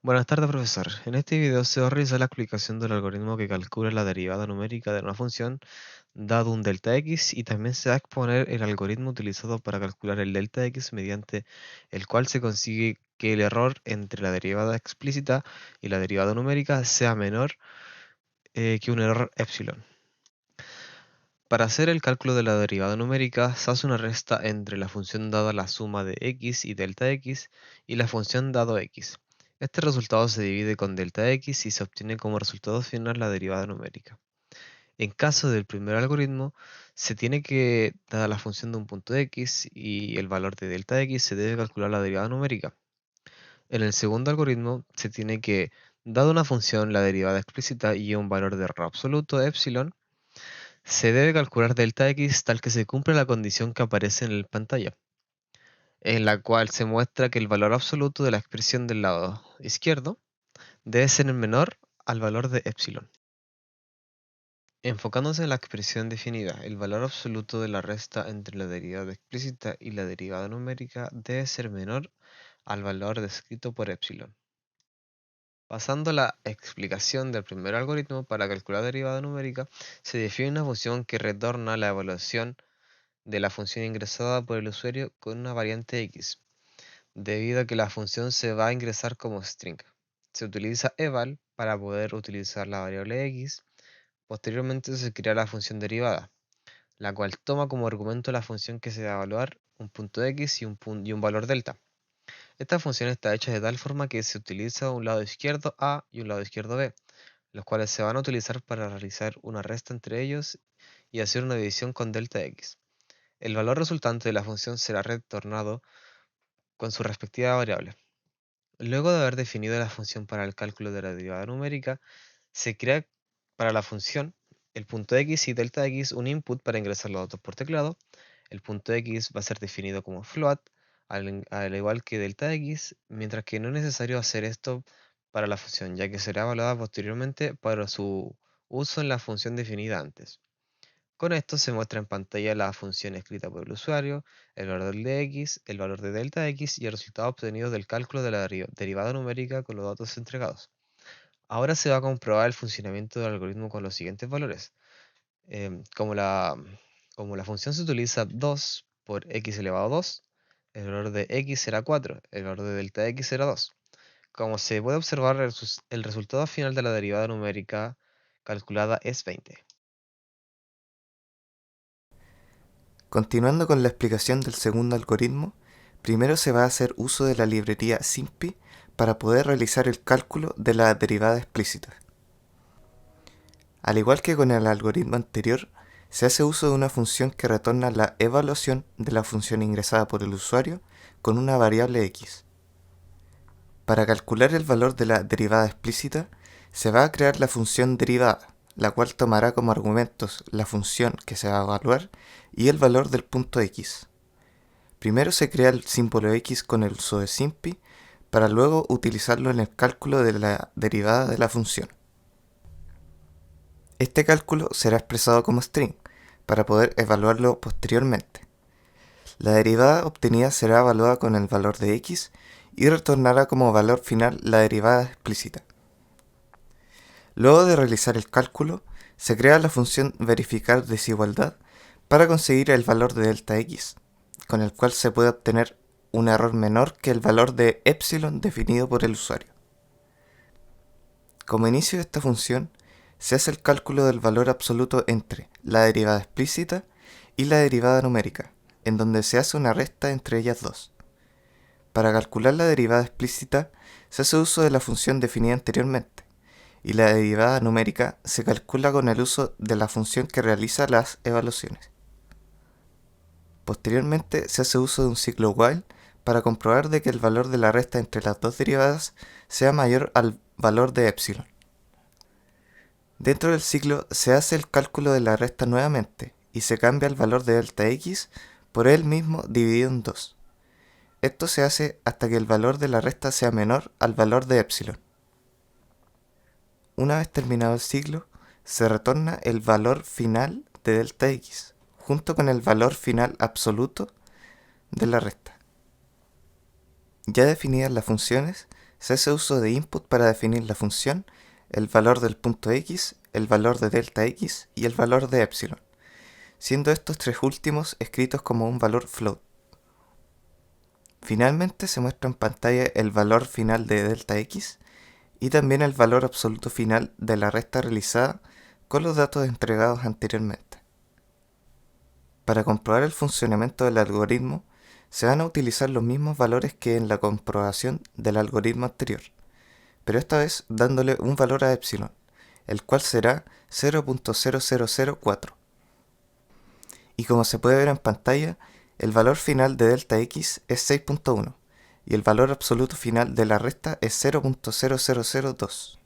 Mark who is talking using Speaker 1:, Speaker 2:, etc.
Speaker 1: Buenas tardes, profesor. En este video se va a realizar la explicación del algoritmo que calcula la derivada numérica de una función dado un delta x y también se va a exponer el algoritmo utilizado para calcular el delta x mediante el cual se consigue que el error entre la derivada explícita y la derivada numérica sea menor que un error epsilon. Para hacer el cálculo de la derivada numérica se hace una resta entre la función dada la suma de x y delta x y la función dado x. Este resultado se divide con delta x y se obtiene como resultado final la derivada numérica. En caso del primer algoritmo, se tiene que, dada la función de un punto x y el valor de delta x, se debe calcular la derivada numérica. En el segundo algoritmo, se tiene que, dada una función, la derivada explícita y un valor de error absoluto, epsilon, se debe calcular delta x tal que se cumpla la condición que aparece en la pantalla, en la cual se muestra que el valor absoluto de la expresión del lado izquierdo debe ser menor al valor de epsilon. Enfocándose en la expresión definida, el valor absoluto de la resta entre la derivada explícita y la derivada numérica debe ser menor al valor descrito por epsilon. Pasando a la explicación del primer algoritmo para calcular la derivada numérica, se define una función que retorna la evaluación de la función ingresada por el usuario con una variante x, debido a que la función se va a ingresar como string. Se utiliza eval para poder utilizar la variable x. Posteriormente se crea la función derivada, la cual toma como argumento la función que se va a evaluar, un punto x y un valor delta. Esta función está hecha de tal forma que se utiliza un lado izquierdo a y un lado izquierdo b, los cuales se van a utilizar para realizar una resta entre ellos y hacer una división con delta x. El valor resultante de la función será retornado con su respectiva variable. Luego de haber definido la función para el cálculo de la derivada numérica, se crea para la función el punto x y delta x un input para ingresar los datos por teclado. El punto x va a ser definido como float, al igual que delta x, mientras que no es necesario hacer esto para la función, ya que será evaluada posteriormente para su uso en la función definida antes. Con esto se muestra en pantalla la función escrita por el usuario, el valor de x, el valor de delta x y el resultado obtenido del cálculo de la derivada numérica con los datos entregados. Ahora se va a comprobar el funcionamiento del algoritmo con los siguientes valores. Em, como la, como la función se utiliza 2 por x elevado a 2, el valor de x será 4, el valor de delta x será 2. Como se puede observar, el resultado final de la derivada numérica calculada es 20.
Speaker 2: Continuando con la explicación del segundo algoritmo, primero se va a hacer uso de la librería SIMPy para poder realizar el cálculo de la derivada explícita. Al igual que con el algoritmo anterior, se hace uso de una función que retorna la evaluación de la función ingresada por el usuario con una variable x. Para calcular el valor de la derivada explícita, se va a crear la función derivada, la cual tomará como argumentos la función que se va a evaluar y el valor del punto x. Primero se crea el símbolo x con el uso de SIMPy para luego utilizarlo en el cálculo de la derivada de la función. Este cálculo será expresado como string para poder evaluarlo posteriormente. La derivada obtenida será evaluada con el valor de x y retornará como valor final la derivada explícita. Luego de realizar el cálculo, se crea la función verificar desigualdad para conseguir el valor de delta x, con el cual se puede obtener un error menor que el valor de epsilon definido por el usuario. Como inicio de esta función, se hace el cálculo del valor absoluto entre la derivada explícita y la derivada numérica, en donde se hace una resta entre ellas dos. Para calcular la derivada explícita, se hace uso de la función definida anteriormente, y la derivada numérica se calcula con el uso de la función que realiza las evaluaciones. Posteriormente se hace uso de un ciclo while para comprobar de que el valor de la resta entre las dos derivadas sea mayor al valor de epsilon. Dentro del ciclo se hace el cálculo de la resta nuevamente y se cambia el valor de delta x por él mismo dividido en 2. Esto se hace hasta que el valor de la resta sea menor al valor de epsilon. Una vez terminado el ciclo, se retorna el valor final de delta x junto con el valor final absoluto de la resta. Ya definidas las funciones, se hace uso de input para definir la función, el valor del punto x, el valor de delta x y el valor de epsilon, siendo estos tres últimos escritos como un valor float. Finalmente se muestra en pantalla el valor final de delta x y también el valor absoluto final de la resta realizada con los datos entregados anteriormente. Para comprobar el funcionamiento del algoritmo, se van a utilizar los mismos valores que en la comprobación del algoritmo anterior, pero esta vez dándole un valor a epsilon, el cual será 0.0004. Y como se puede ver en pantalla, el valor final de delta x es 6.1 y el valor absoluto final de la resta es 0.0002.